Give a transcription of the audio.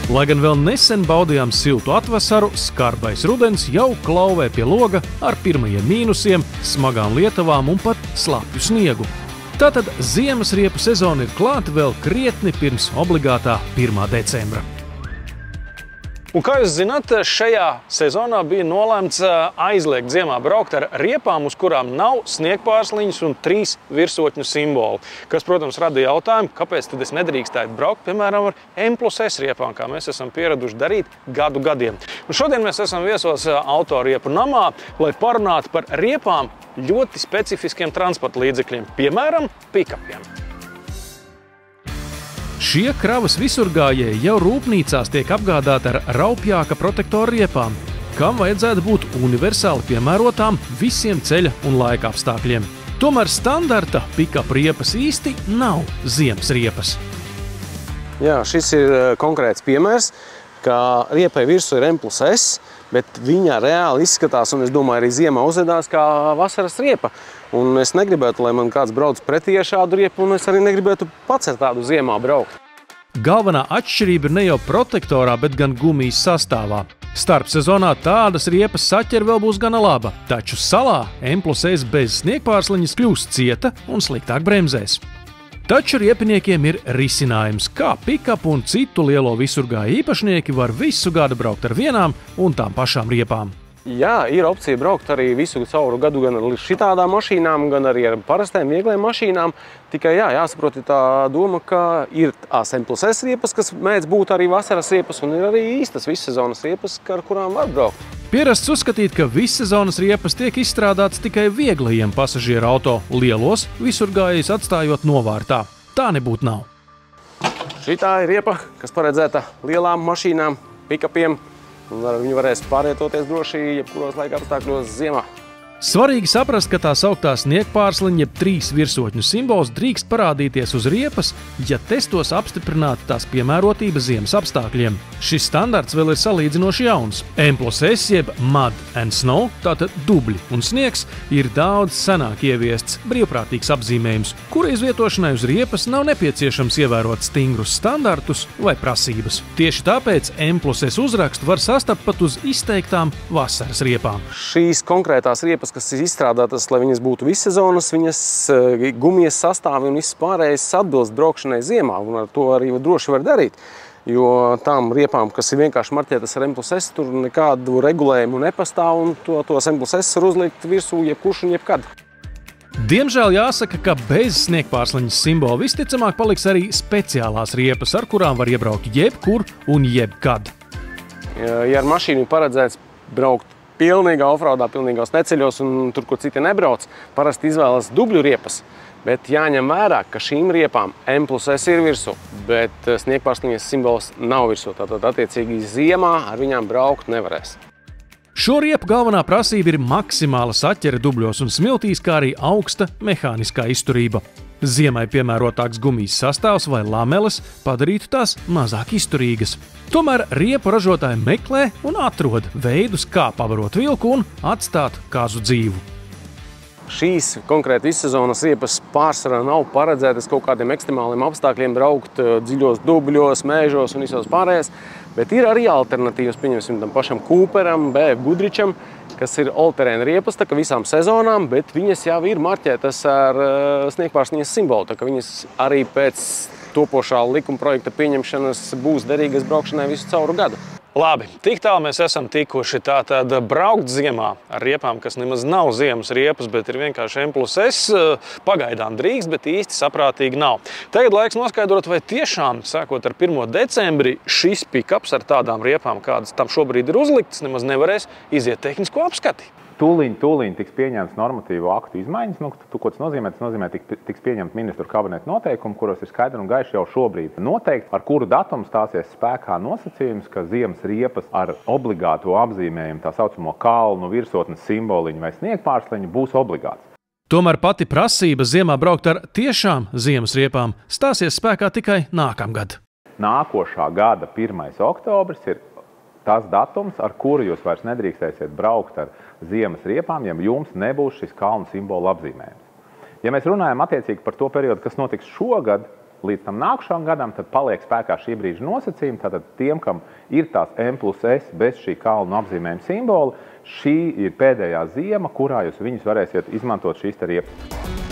Lai gan vēl nesen baudījām siltu atvasaru, skarbais rudens jau klauvē pie loga ar pirmajiem mīnusiem, smagām lietavām un pat slapju sniegu. Tātad ziemas riepu sezona ir klāta vēl krietni pirms obligātā 1. decembra. Un kā jūs zināt, šajā sezonā bija nolēmts aizliegt ziemā braukt ar riepām, uz kurām nav sniegpārsliņas un 3 virsotņu simboli. Kas, protams, rada jautājumu, kāpēc tad es nedrīkstētu braukt, piemēram, ar M+S riepām, kā mēs esam pieraduši darīt gadu gadiem. Un šodien mēs esam viesos autoriepu namā, lai parunātu par riepām ļoti specifiskiem transporta līdzekļiem, piemēram, pikapiem. Šie kravas visurgājēji jau rūpnīcās tiek apgādāti ar raupjāka protektoru riepām, kam vajadzētu būt universāli piemērotām visiem ceļa un laika apstākļiem. Tomēr standarta pikap riepas īsti nav ziemas riepas. Jā, šis ir konkrēts piemērs, ka riepai virsū ir M+S, bet viņa reāli izskatās, un es domāju, arī ziemā uzvedās kā vasaras riepa. Un es negribētu, lai man kāds brauc pretī ar šādu riepu, un es arī negribētu pats ar tādu ziemā braukt. Galvenā atšķirība ir ne jau protektorā, bet gan gumijas sastāvā. Starp sezonā tādas riepas saķere vēl būs gana laba, taču salā M+S bez sniegpārsliņas kļūst cieta un sliktāk bremzēs. Taču riepiniekiem ir risinājums, kā pikapu un citu lielo visurgāju īpašnieki var visu gadu braukt ar vienām un tām pašām riepām. Jā, ir opcija braukt arī visu cauru gadu gan ar šitādām mašīnām, gan arī ar parastēm viegliem mašīnām. Tikai jāsaprot tā doma, ka ir tās M+S riepas, kas mēdz būt arī vasaras riepas, un ir arī īstas vissezonas riepas, ar kurām var braukt. Pierasts uzskatīt, ka vissezonas riepas tiek izstrādātas tikai vieglajiem pasažieru auto, lielos visurgājējus atstājot novārtā. Tā nebūtu nav. Šitā ir riepa, kas paredzēta lielām mašīnām, pikapiem. Viņi varēs pārvietoties droši jebkuros laika apstākļos ziemā. Svarīgi saprast, ka tā sauktā sniegpārsliņa, jeb 3 virsotņu simbols drīkst parādīties uz riepas, ja testos apstiprināta tās piemērotība ziemas apstākļiem. Šis standarts vēl ir salīdzinoši jauns. M+S jeb Mud and Snow, tātad dubļi un sniegs, ir daudz senāk ieviests brīvprātīgs apzīmējums, kura izvietošanai uz riepas nav nepieciešams ievērot stingrus standartus vai prasības. Tieši tāpēc M+S uzrakstu var sastapt pat uz izteiktām vasaras riepām. Šīs konkrētās riepas, kas ir izstrādātas, lai viņas būtu vissezonas, viņas gumijas sastāvi un viss pārējais atbilst braukšanai ziemā, un ar to arī droši var darīt. Jo tām riepām, kas ir vienkārši marķētas ar M+S, tur nekādu regulējumu nepastāv, un tos M+S var uzlikt virsū jebkurš un jebkad. Diemžēl jāsaka, ka bez sniegpārsliņas simbola visticamāk paliks arī speciālās riepas, ar kurām var iebraukt jebkur un jebkad. Ja ar mašīnu paredzēts braukt pilnīgā offroadā, pilnīgos neceļos un tur, kur citi nebrauc, parasti izvēlas dubļu riepas, bet jāņem vērā, ka šīm riepām M+S ir virsū, bet sniegpārsliņas simbols nav virsū, tātad attiecīgi ziemā ar viņām braukt nevarēs. Šo riepu galvenā prasība ir maksimāla saķere dubļos un smiltīs, kā arī augsta mehāniskā izturība. Ziemai piemērotāks gumijas sastāvs vai lameles padarītu tās mazāk izturīgas. Tomēr riepu ražotāji meklē un atrod veidus, kā pavarot vilku un atstāt kazu dzīvu. Šīs konkrēti vissezonas riepas pārsvarā nav paredzētas kaut kādiem ekstremāliem apstākļiem braukt dziļos dubļos, mēžos un visos pārējais, bet ir arī alternatīvas, pieņemsim tam pašam Cooperam, BF Goodricham, kas ir all-terrain riepas, tā kā visām sezonām, bet viņas jau ir marķētas ar sniegpārsliņas simbolu, tā kā viņas arī pēc topošā likuma projekta pieņemšanas būs derīgas braukšanai visu cauru gadu. Labi, tik tālu mēs esam tikuši. Tātad braukt ziemā ar riepām, kas nemaz nav ziemas riepas, bet ir vienkārši M+S, pagaidām drīkst, bet īsti saprātīgi nav. Tagad laiks noskaidrot, vai tiešām, sākot ar 1. decembri, šis pikaps ar tādām riepām, kādas tam šobrīd ir uzliktas, nemaz nevarēs iziet tehnisko apskati. Tūlīt tiks pieņemts normatīvu aktu izmaiņas. Ko tas nozīmē? Tas nozīmē, tiks pieņemt ministru kabineta noteikumi, kuros ir skaidri un gaiši jau šobrīd noteikti, ar kuru datumu stāsies spēkā nosacījums, ka ziemas riepas ar obligāto apzīmējumu, tā saucamo kalnu, virsotnes simboliņu vai sniegpārsliņu, būs obligāts. Tomēr pati prasība ziemā braukt ar tiešām ziemas riepām stāsies spēkā tikai nākamgad. Nākošā gada 1. oktobris ir tas datums, ar kuru jūs vairs nedrīkstēsiet braukt ar ziemas riepām, ja jums nebūs šis kalnu simbola apzīmējums. Ja mēs runājam attiecīgi par to periodu, kas notiks šogad, līdz tam nākušām gadam, tad paliek spēkā šī brīža nosacījumi. Tātad tiem, kam ir tās M+S bez šī kalnu apzīmējuma simbola, šī ir pēdējā ziema, kurā jūs viņus varēsiet izmantot šīs riepas.